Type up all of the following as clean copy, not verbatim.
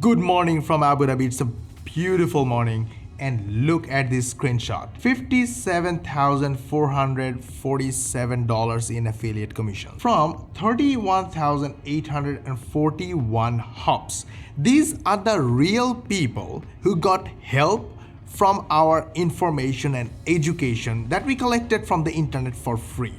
Good morning from Abu Dhabi. It's a beautiful morning. And look at this screenshot. $57,447 in affiliate commission from 31,841 hops. These are the real people who got help from our information and education that we collected from the internet for free.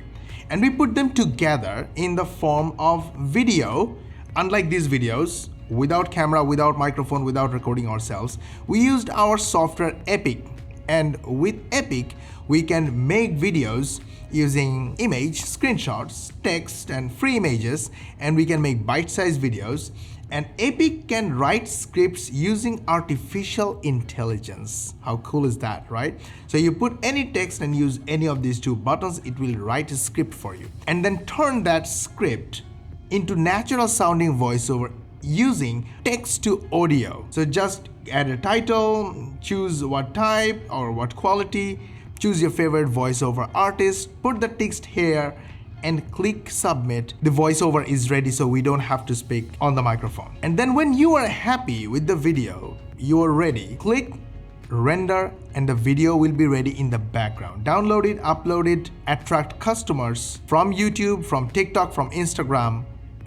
And we put them together in the form of video. Unlike these videos, without camera, without microphone, without recording ourselves, we used our software Epic. And with Epic, we can make videos using image, screenshots, text, and free images, and we can make bite-sized videos. And Epic can write scripts using artificial intelligence. How cool is that, right? So you put any text and use any of these two buttons, it will write a script for you. And then turn that script into natural sounding voiceover using text to audio. So just add a title, choose what type or what quality, choose your favorite voiceover artist, put the text here and click submit. The voiceover is ready, so we don't have to speak on the microphone. And then when you are happy with the video, you are ready, click render and the video will be ready in the background. Download it, upload it, attract customers from YouTube, from TikTok, from Instagram,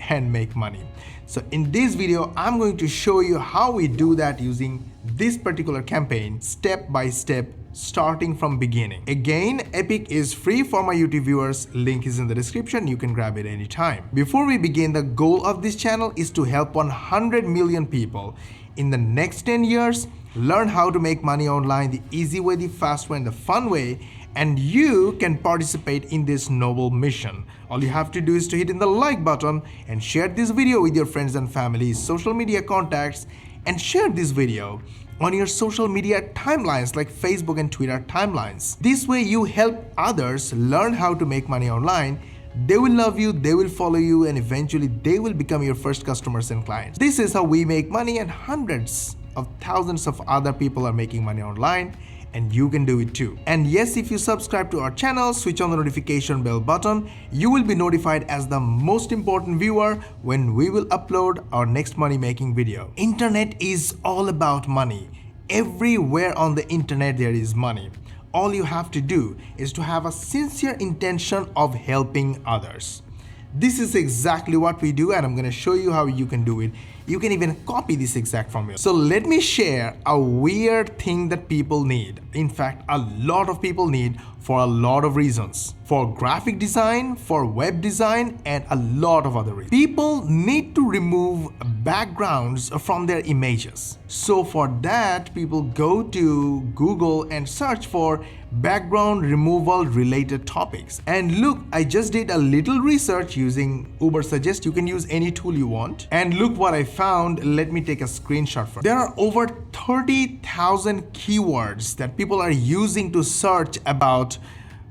and make money. So in this video, I'm going to show you how we do that using this particular campaign step by step, starting from beginning. Again, Epic is free for my YouTube viewers. Link is in the description. You can grab it anytime. Before we begin, the goal of this channel is to help 100 million people in the next 10 years learn how to make money online the easy way, the fast way, and the fun way. And you can participate in this noble mission. All you have to do is to hit in the like button and share this video with your friends and family, social media contacts, and share this video on your social media timelines like Facebook and Twitter timelines. This way you help others learn how to make money online. They will love you, they will follow you, and eventually they will become your first customers and clients. This is how we make money, and hundreds of thousands of other people are making money online. And you can do it too. And yes, if you subscribe to our channel, switch on the notification bell button, you will be notified as the most important viewer when we will upload our next money making video. Internet is all about money. Everywhere on the internet there is money. All you have to do is to have a sincere intention of helping others. This is exactly what we do, and I'm going to show you how you can do it. You can even copy this exact formula. So let me share a weird thing that people need. In fact, a lot of people need for a lot of reasons. For graphic design, for web design, and a lot of other reasons. People need to remove backgrounds from their images. So for that, people go to Google and search for background removal related topics. And look, I just did a little research using Ubersuggest. You can use any tool you want. And look what I found. Let me take a screenshot for it. There are over 30,000 keywords that people are using to search about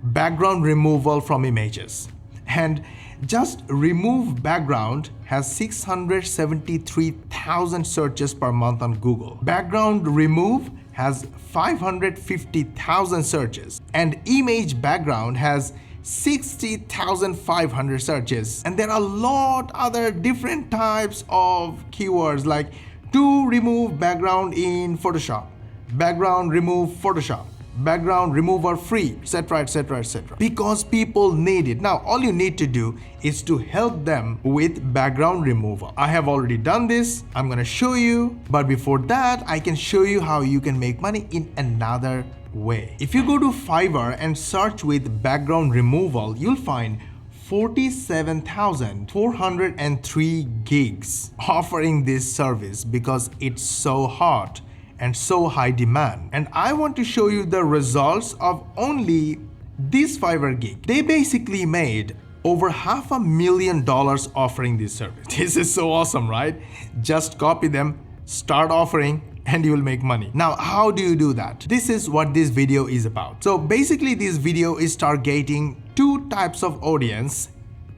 background removal from images. And just remove background has 673,000 searches per month on Google. Background remove has 550,000 searches, and image background has 60,500 searches. And there are a lot other different types of keywords like to remove background in Photoshop, background remove Photoshop, background remover free, etc, etc, etc, because people need it. Now all you need to do is to help them with background removal. I have already done this. I'm going to show you, but before that I can show you how you can make money in another way. If you go to Fiverr and search with background removal, you'll find 47,403 gigs offering this service because it's so hot and so high demand. And I want to show you the results of only this Fiverr gig. They basically made over $500,000 offering this service. This is so awesome, right? Just copy them, start offering, and you will make money. Now, how do you do that? This is what this video is about. So basically this video is targeting two types of audience,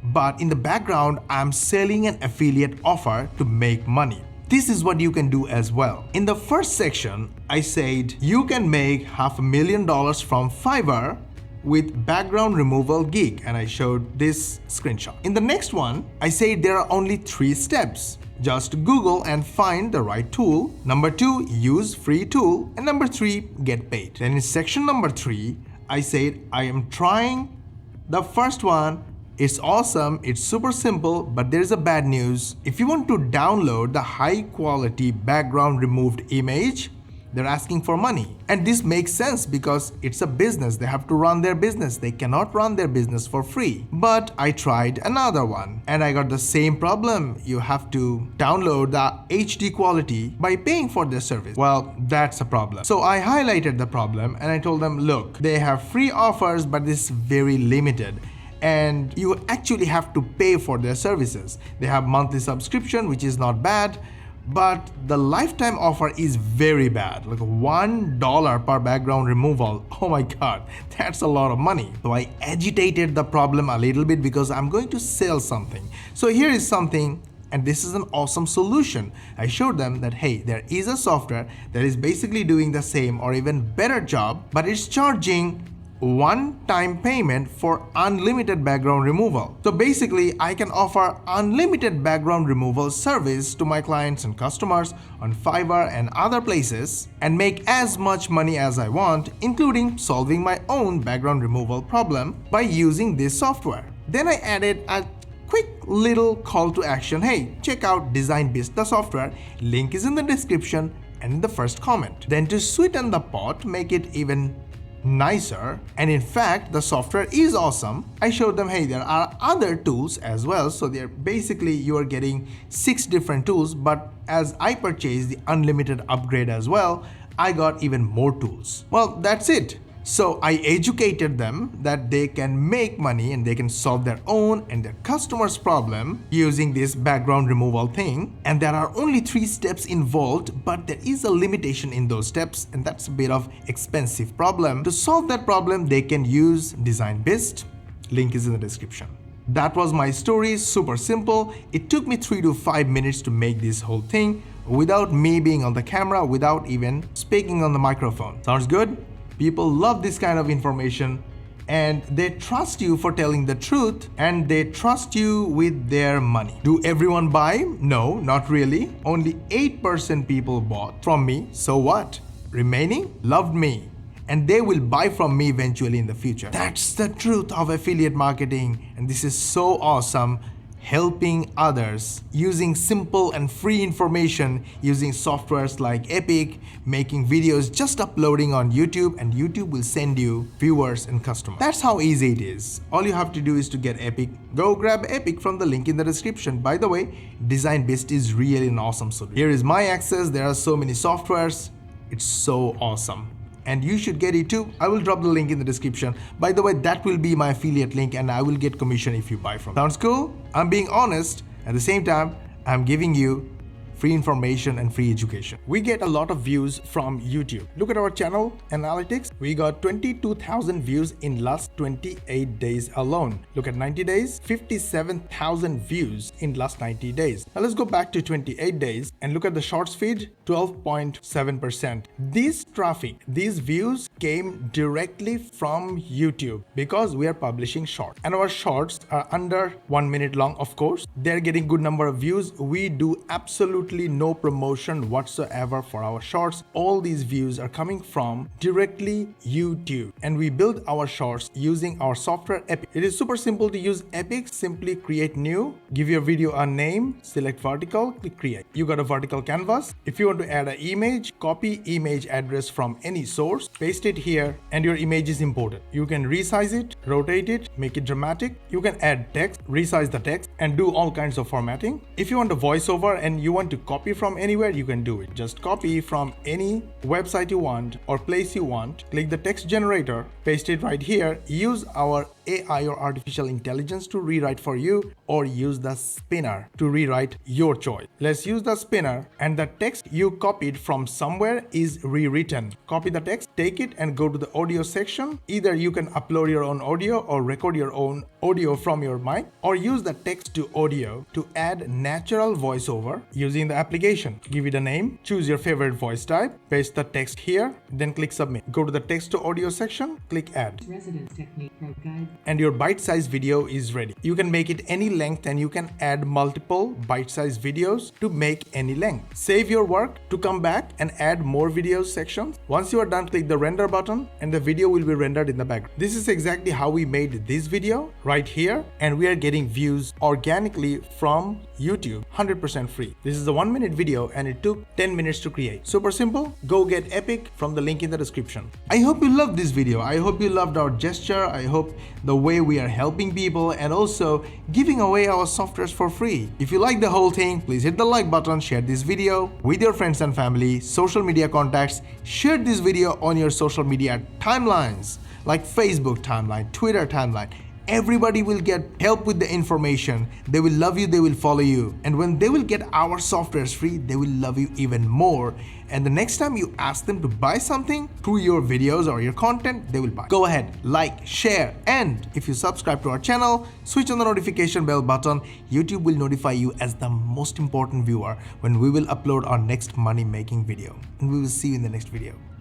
but in the background, I'm selling an affiliate offer to make money. This is what you can do as well. In the first section, I said you can make $500,000 from Fiverr with background removal gig, and I showed this screenshot. In the next one, I said there are only 3 steps. Just Google and find the right tool. Number 2, use free tool. And number 3, get paid. Then in section number 3, I said I am trying the first one. It's awesome, it's super simple, but there's a bad news. If you want to download the high quality background removed image, they're asking for money. And this makes sense because it's a business. They have to run their business. They cannot run their business for free. But I tried another one and I got the same problem. You have to download the HD quality by paying for their service. Well, that's a problem. So I highlighted the problem and I told them, look, they have free offers, but this is very limited. And you actually have to pay for their services. They have monthly subscription, which is not bad, but the lifetime offer is very bad, like $1 per background removal. Oh my god, that's a lot of money. So I agitated the problem a little bit because I'm going to sell something. So here is something, and this is an awesome solution. I showed them that, hey, there is a software that is basically doing the same or even better job, but it's charging one-time payment for unlimited background removal. So basically, I can offer unlimited background removal service to my clients and customers on Fiverr and other places and make as much money as I want, including solving my own background removal problem by using this software. Then I added a quick little call to action. Hey, check out DesignBeast, the software. Link is in the description and in the first comment. Then to sweeten the pot, make it even nicer, and in fact the software is awesome, I showed them, hey, there are other tools as well. So they're basically, you are getting 6 different tools, but as I purchased the unlimited upgrade as well, I got even more tools. Well, that's it. So I educated them that they can make money and they can solve their own and their customers' problem using this background removal thing. And there are only 3 steps involved, but there is a limitation in those steps, and that's a bit of expensive problem. To solve that problem, they can use DesignBeast. Link is in the description. That was my story, super simple. It took me 3 to 5 minutes to make this whole thing without me being on the camera, without even speaking on the microphone. Sounds good? People love this kind of information and they trust you for telling the truth, and they trust you with their money. Do everyone buy? No, not really. Only 8% people bought from me. So what? Remaining loved me, and they will buy from me eventually in the future. That's the truth of affiliate marketing, and this is so awesome. Helping others using simple and free information, using softwares like Epic, making videos, just uploading on YouTube, and YouTube will send you viewers and customers. That's how easy it is. All you have to do is to get Epic. Go grab Epic from the link in the description. By the way, DesignBeast is really an awesome solution. Here is my access. There are so many softwares. It's so awesome. And you should get it too. I will drop the link in the description. By the way, that will be my affiliate link and I will get commission if you buy from me. Sounds cool? I'm being honest. At the same time, I'm giving you free information and free education. We get a lot of views from YouTube. Look at our channel analytics. We got 22,000 views in last 28 days alone. Look at 90 days, 57,000 views in last 90 days. Now let's go back to 28 days and look at the shorts feed, 12.7%. This traffic, these views came directly from YouTube because we are publishing shorts, and our shorts are under 1 minute long. Of course, they're getting good number of views. We do absolutely no promotion whatsoever for our shorts. All these views are coming from directly YouTube, and we build our shorts using our software Epic. It is super simple to use Epic. Simply create new, give your video a name, select vertical, click create. You got a vertical canvas. If you want to add an image, copy image address from any source, paste it here, and your image is imported. You can resize it, rotate it, make it dramatic. You can add text, resize the text, and do all kinds of formatting. If you want a voiceover and you want to copy from anywhere, you can do it. Just copy from any website you want or place you want, click the text generator, paste it right here, use our AI or artificial intelligence to rewrite for you, or use the spinner to rewrite your choice. Let's use the spinner, and the text you copied from somewhere is rewritten. Copy the text, take it and go to the audio section. Either you can upload your own audio or record your own audio from your mic, or use the text to audio to add natural voiceover using in the application. Give it a name, choose your favorite voice type, paste the text here, then click submit. Go to the text to audio section, click add. Residence Technique Pro Guide. And your bite-sized video is ready. You can make it any length and you can add multiple bite-sized videos to make any length. Save your work to come back and add more videos sections. Once you are done, click the render button and the video will be rendered in the background. This is exactly how we made this video right here, and we are getting views organically from YouTube, 100% free. This is a 1-minute video and it took 10 minutes to create. Super simple. Go get Epic from the link in the description. I hope you loved this video. I hope you loved our gesture. I hope the way we are helping people and also giving away our softwares for free. If you like the whole thing, please hit the like button, share this video with your friends and family, social media contacts, share this video on your social media timelines like Facebook timeline, Twitter timeline. Everybody will get help with the information. They will love you, they will follow you. And when they will get our softwares free, they will love you even more. And the next time you ask them to buy something through your videos or your content, they will buy. Go ahead, like, share, and if you subscribe to our channel, switch on the notification bell button. YouTube will notify you as the most important viewer when we will upload our next money-making video. And we will see you in the next video.